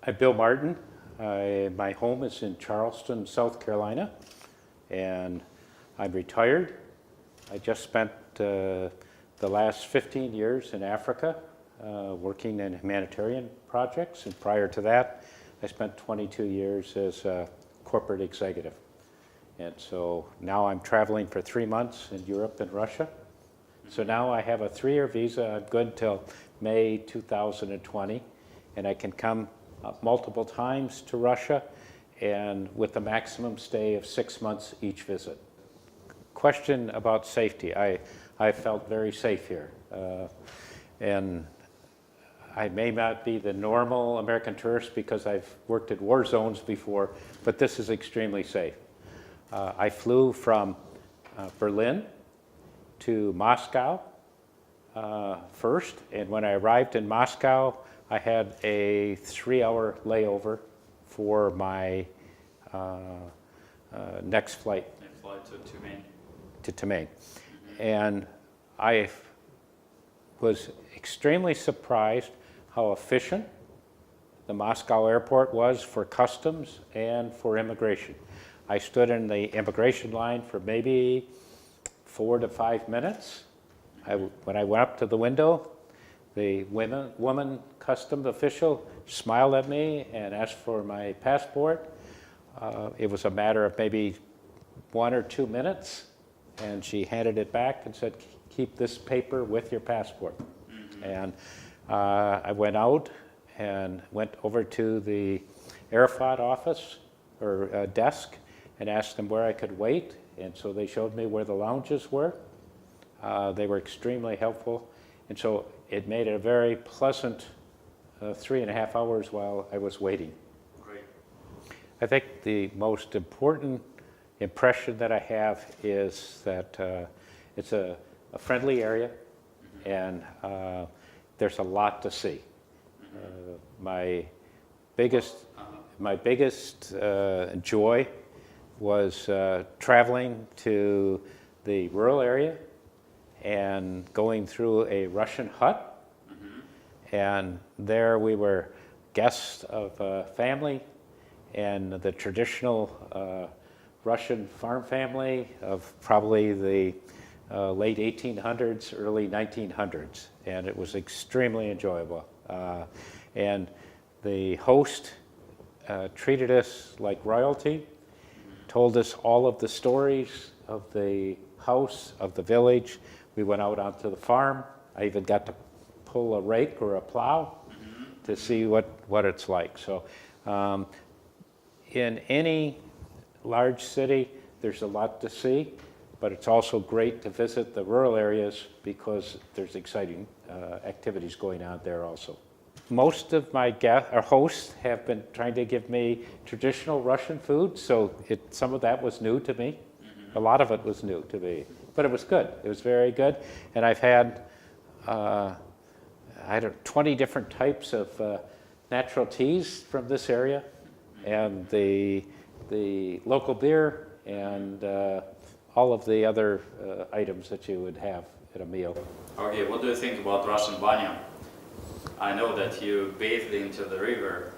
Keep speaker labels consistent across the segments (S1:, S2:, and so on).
S1: I'm Bill Martin. My home is in Charleston, South Carolina, and I'm retired. I just spent the last 15 years in Africa working in humanitarian projects, and prior to that, I spent 22 years as a corporate executive. And so now I'm traveling for 3 months in Europe and Russia. So now I have a 3-year visa. I'm good till May 2020, and I can come multiple times to Russia, and with a maximum stay of 6 months each visit. Question about safety. I felt very safe here. And I may not be the normal American tourist because I've worked at war zones before, but this is extremely safe. I flew from Berlin to Moscow first, and when I arrived in Moscow, I had a 3-hour layover for my next flight.
S2: Next flight to Tumen.
S1: To Tumen. And I was extremely surprised how efficient the Moscow airport was for customs and for immigration. I stood in the immigration line for maybe 4 to 5 minutes. When I went up to the window, the woman custom official smiled at me and asked for my passport. It was a matter of maybe 1 or 2 minutes, and she handed it back and said, "Keep this paper with your passport." And I went out and went over to the Aeroflot office or desk and asked them where I could wait, and so they showed me where the lounges were. They were extremely helpful, and so it made it a very pleasant 3.5 hours while I was waiting.
S2: Great.
S1: I think the most important impression that I have is that it's a friendly area, and there's a lot to see. My biggest joy was traveling to the rural area and going through a Russian hut. And there we were guests of a family, and the traditional Russian farm family of probably the late 1800s, early 1900s. And it was extremely enjoyable. And the host treated us like royalty, told us all of the stories of the house, of the village. We went out onto the farm. I even got to pull a rake or a plow to see what it's like. So in any large city, there's a lot to see, but it's also great to visit the rural areas because there's exciting activities going on there also. Most of my hosts have been trying to give me traditional Russian food, so some of that was new to me. A lot of it was new to me, but it was good. It was very good, and I've had 20 different types of natural teas from this area, and the local beer, and all of the other items that you would have at a meal.
S2: Okay, what do you think about Russian banya? I know that you bathed into the river.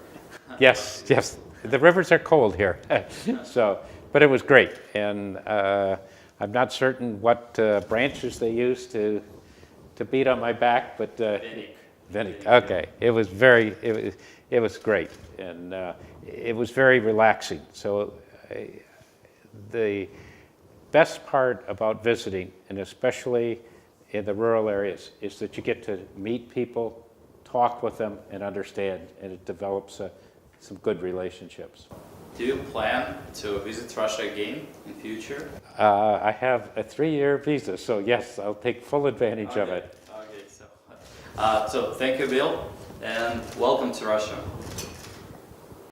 S1: Yes. The rivers are cold here, but it was great, and I'm not certain what branches they used to beat on my back, but Vinik. Okay, it was great, and it was very relaxing. So the best part about visiting, and especially in the rural areas, is that you get to meet people, talk with them, and understand, and it develops some good relationships.
S2: Do you plan to visit Russia again in future?
S1: I have a 3-year visa, so yes, I'll take full advantage of it.
S2: Okay, so thank you, Bill, and welcome to Russia.